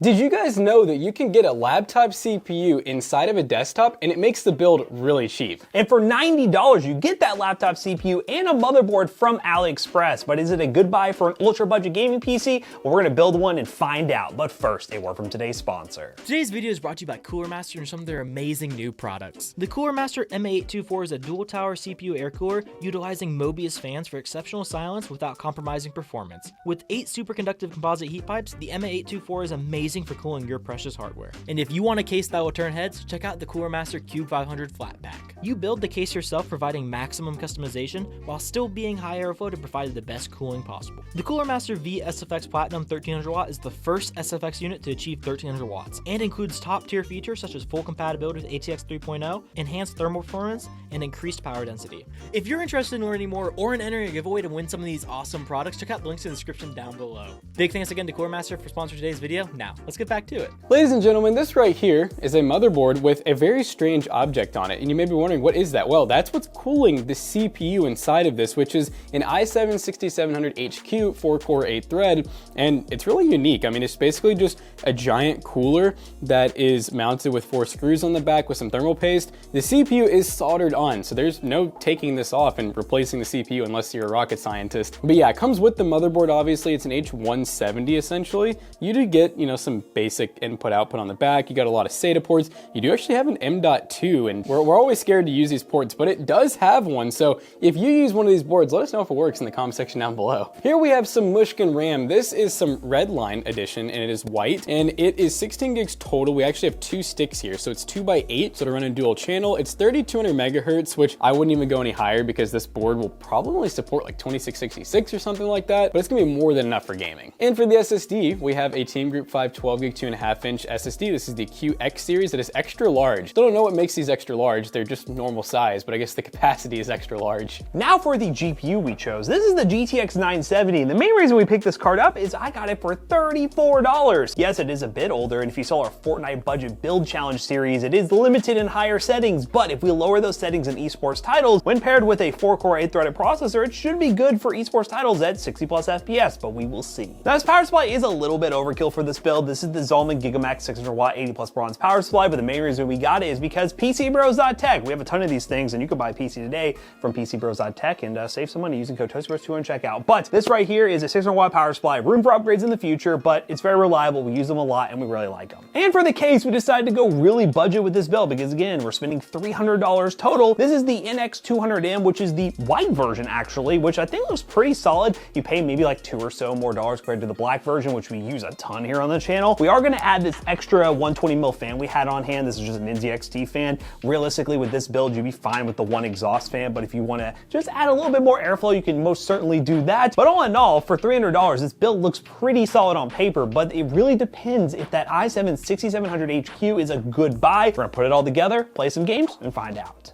Did you guys know that you can get a laptop CPU inside of a desktop and it makes the build really cheap? And for $90, you get that laptop CPU and a motherboard from Aliexpress. But is it a good buy for an ultra budget gaming PC? Well, we're gonna build one and find out. But first, a word from today's sponsor. Today's video is brought to you by Cooler Master and some of their amazing new products. The Cooler Master M824 is a dual tower CPU air cooler utilizing Mobius fans for exceptional silence without compromising performance. With 8 superconductive composite heat pipes, the M824 is amazing for cooling your precious hardware. And if you want a case that will turn heads, check out the Cooler Master Cube 500 flat pack. You build the case yourself, providing maximum customization while still being high airflow to provide the best cooling possible. The Cooler Master V SFX Platinum 1300 watt is the first SFX unit to achieve 1300 watts and includes top tier features such as full compatibility with ATX 3.0, enhanced thermal performance, and increased power density. If you're interested in learning more or in entering a giveaway to win some of these awesome products, check out the links in the description down below. Big thanks again to Cooler Master for sponsoring today's video. Now, let's get back to it. Ladies and gentlemen, this right here is a motherboard with a very strange object on it. And you may be wondering, what is that? Well, that's what's cooling the CPU inside of this, which is an i7-6700HQ 4-core 8-thread. And it's really unique. I mean, it's basically just a giant cooler that is mounted with 4 screws on the back with some thermal paste. The CPU is soldered on, so there's no taking this off and replacing the CPU unless you're a rocket scientist. But yeah, it comes with the motherboard. Obviously, it's an H170 essentially. You do get, some basic input output on the back. You got a lot of SATA ports. You do actually have an M.2, and we're always scared to use these ports, but it does have one. So if you use one of these boards, let us know if it works in the comment section down below. Here we have some Mushkin RAM. This is some Redline edition, and it is white, and it is 16 gigs total. We actually have 2 sticks here, so it's 2x8, so to run a dual channel. It's 3200 megahertz, which I wouldn't even go any higher because this board will probably only support like 2666 or something like that, but it's gonna be more than enough for gaming. And for the SSD, we have a Team Group 5 12 gig 2.5-inch SSD. This is the QX series. It is extra large. Still don't know what makes these extra large. They're just normal size, but I guess the capacity is extra large. Now for the GPU we chose. This is the GTX 970, and the main reason we picked this card up is I got it for $34. Yes, it is a bit older, and if you saw our Fortnite budget build challenge series, it is limited in higher settings, but if we lower those settings in esports titles, when paired with a 4-core 8-threaded processor, it should be good for esports titles at 60 plus FPS, but we will see. Now this power supply is a little bit overkill for this build. This is the Zalman Gigamax 600 watt 80 plus bronze power supply, but the main reason we got it is because PCBros.tech. We have a ton of these things, and you can buy a PC today from PCBros.tech and save some money using code TOASTYBROS2 at checkout. But this right here is a 600 watt power supply, room for upgrades in the future, but it's very reliable. We use them a lot and we really like them. And for the case, we decided to go really budget with this build because again, we're spending $300 total. This is the NX200 M, which is the white version actually, which I think looks pretty solid. You pay maybe like $2 or so more compared to the black version, which we use a ton here on the channel. We are gonna add this extra 120mm fan we had on hand. This is just an NZXT fan. Realistically, with this build, you'd be fine with the one exhaust fan, but if you wanna just add a little bit more airflow, you can most certainly do that. But all in all, for $300, this build looks pretty solid on paper, but it really depends if that i7-6700HQ is a good buy. We're gonna put it all together, play some games, and find out.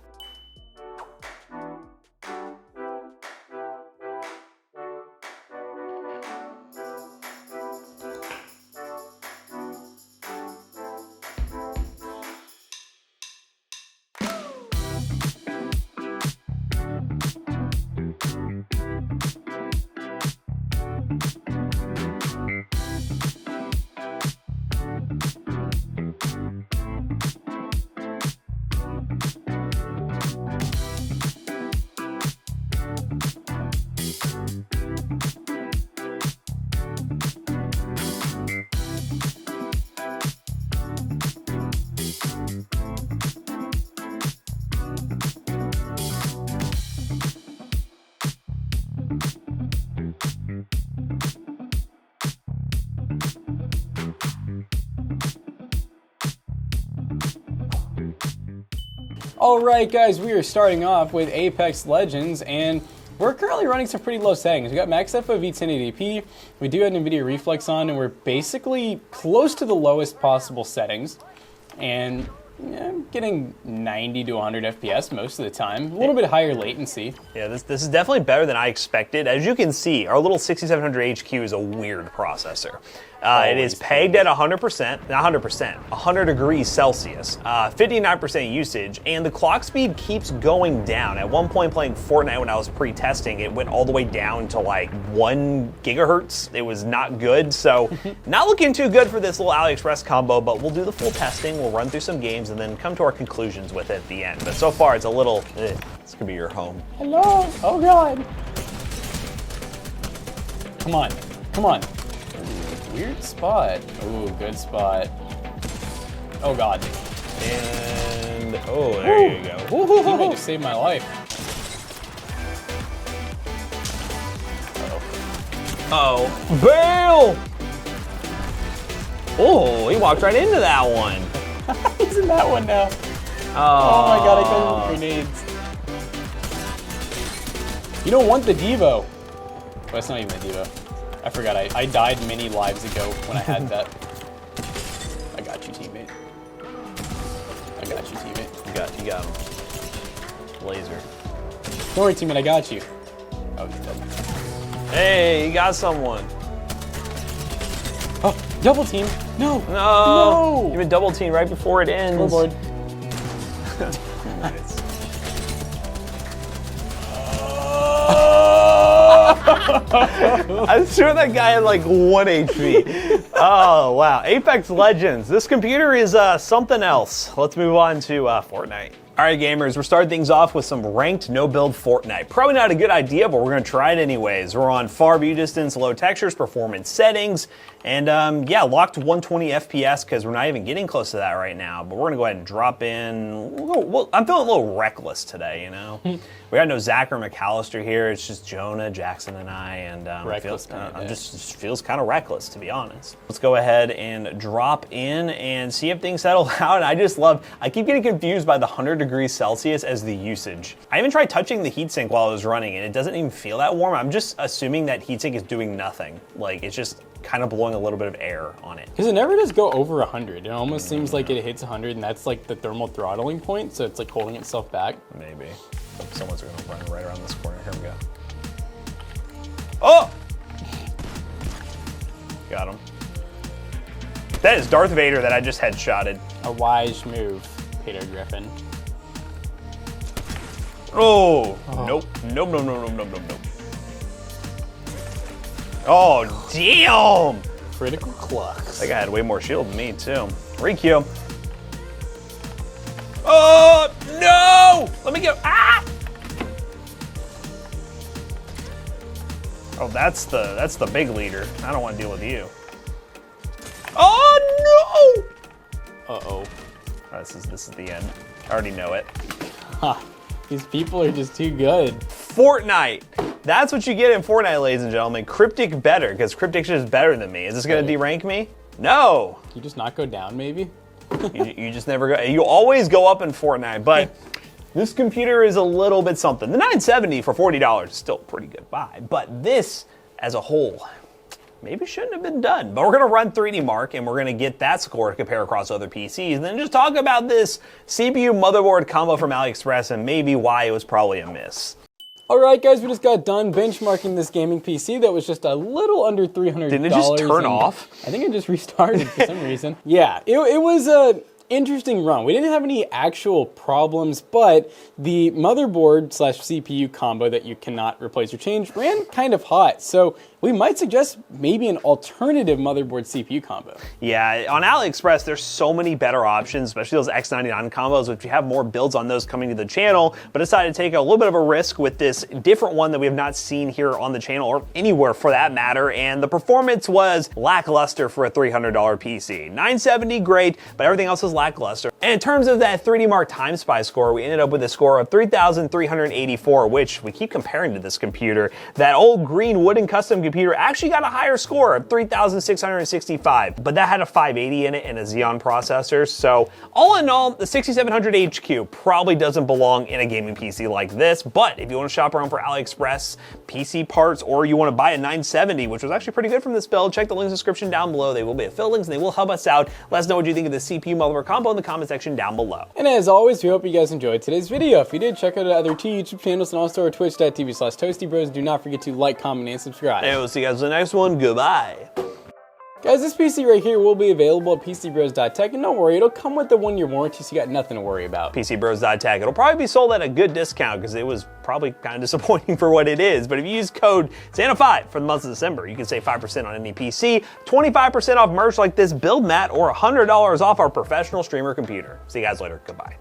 Alright guys, we are starting off with Apex Legends, and we're currently running some pretty low settings. We got max FOV 1080p, we do have Nvidia Reflex on, and we're basically close to the lowest possible settings. And I'm getting 90 to 100 FPS most of the time. A little bit higher latency. Yeah, this is definitely better than I expected. As you can see, our little 6700 HQ is a weird processor. It is pegged at 100%, not 100%, 100 degrees Celsius, 59% usage, and the clock speed keeps going down. At one point playing Fortnite when I was pre-testing, it went all the way down to like 1 gigahertz. It was not good, so not looking too good for this little Aliexpress combo, but we'll do the full testing, we'll run through some games, and then come to our conclusions with it at the end. But so far, it's a little, this could be your home. Hello, oh God. Come on, come on. Weird spot. Ooh, good spot. Oh God. And, oh, there you go. Teammate just saved my life. Uh-oh. Bail! Oh, he walked right into that one. He's in that one now. Oh my God, I killed him with grenades. You don't want the Devo. Well, it's not even a Devo. I forgot, I died many lives ago when I had that. I got you, teammate. I got you, teammate. You got him. Laser. Don't worry, teammate, I got you. Oh, he's dead. Hey, you got someone. Oh, double team. No. No. You've been double teamed right before it ends. Scoreboard. I'm sure that guy had like 1 HP. Oh, wow. Apex Legends. This computer is something else. Let's move on to Fortnite. All right, gamers, we're starting things off with some ranked no-build Fortnite. Probably not a good idea, but we're gonna try it anyways. We're on far view distance, low textures, performance settings, and yeah, locked 120 FPS because we're not even getting close to that right now, but we're gonna go ahead and drop in. I'm feeling a little reckless today, you know? We got no Zach or McAllister here. It's just Jonah, Jackson, and I, and just feels kind of reckless, to be honest. Let's go ahead and drop in and see if things settle out. And I keep getting confused by the 100 degrees Celsius as the usage. I even tried touching the heatsink while I was running, and it doesn't even feel that warm. I'm just assuming that heatsink is doing nothing. Like, it's just kind of blowing a little bit of air on it. Because it never does go over 100. It almost seems like it hits 100, and that's like the thermal throttling point, so it's like holding itself back. Maybe. Someone's gonna run right around this corner. Here we go. Oh! Got him. That is Darth Vader that I just headshotted. A wise move, Peter Griffin. Oh, nope. Nope. Oh, damn! Critical clucks. That guy had way more shield than me, too. Requeue. Oh, no! Let me go. Ah! Oh, that's the big leader. I don't want to deal with you. Oh, no! Uh-oh. Oh, this is the end. I already know it. Huh. These people are just too good. Fortnite. That's what you get in Fortnite, ladies and gentlemen. Cryptic better, because Cryptic's just better than me. Is this going to derank me? No. You just not go down, maybe? you just never go. You always go up in Fortnite, but this computer is a little bit something. The 970 for $40 is still a pretty good buy, but this as a whole maybe shouldn't have been done. But we're gonna run 3D Mark and we're gonna get that score to compare across other PCs, and then just talk about this CPU motherboard combo from Aliexpress and maybe why it was probably a miss. All right, guys, we just got done benchmarking this gaming PC that was just a little under $300. Didn't it just turn off? I think it just restarted for some reason. Yeah, it was a interesting run. We didn't have any actual problems, but the motherboard slash CPU combo that you cannot replace or change ran kind of hot. So we might suggest maybe an alternative motherboard CPU combo. Yeah, on AliExpress, there's so many better options, especially those X99 combos, which we have more builds on those coming to the channel, but decided to take a little bit of a risk with this different one that we have not seen here on the channel or anywhere for that matter, and the performance was lackluster for a $300 PC. 970, great, but everything else was lackluster. And in terms of that 3D Mark Time Spy score, we ended up with a score of 3,384, which we keep comparing to this computer. That old green wooden custom computer actually got a higher score of 3,665, but that had a 580 in it and a Xeon processor. So all in all, the 6700 HQ probably doesn't belong in a gaming PC like this, but if you want to shop around for AliExpress PC parts, or you want to buy a 970, which was actually pretty good from this build, check the link in the description down below. They will be affiliate links and they will help us out. Let us know what you think of the CPU motherboard combo in the comment section down below. And as always, we hope you guys enjoyed today's video. If you did, check out our other 2 YouTube channels and also our twitch.tv/ToastyBros. Do not forget to like, comment, and subscribe. And we'll see you guys in the next one. Goodbye. Guys, this PC right here will be available at PCBros.tech, and don't worry, it'll come with the 1-year warranty, so you got nothing to worry about. PCBros.tech. It'll probably be sold at a good discount because it was probably kind of disappointing for what it is. But if you use code SANTA5 for the month of December, you can save 5% on any PC, 25% off merch like this build mat, or $100 off our professional streamer computer. See you guys later. Goodbye.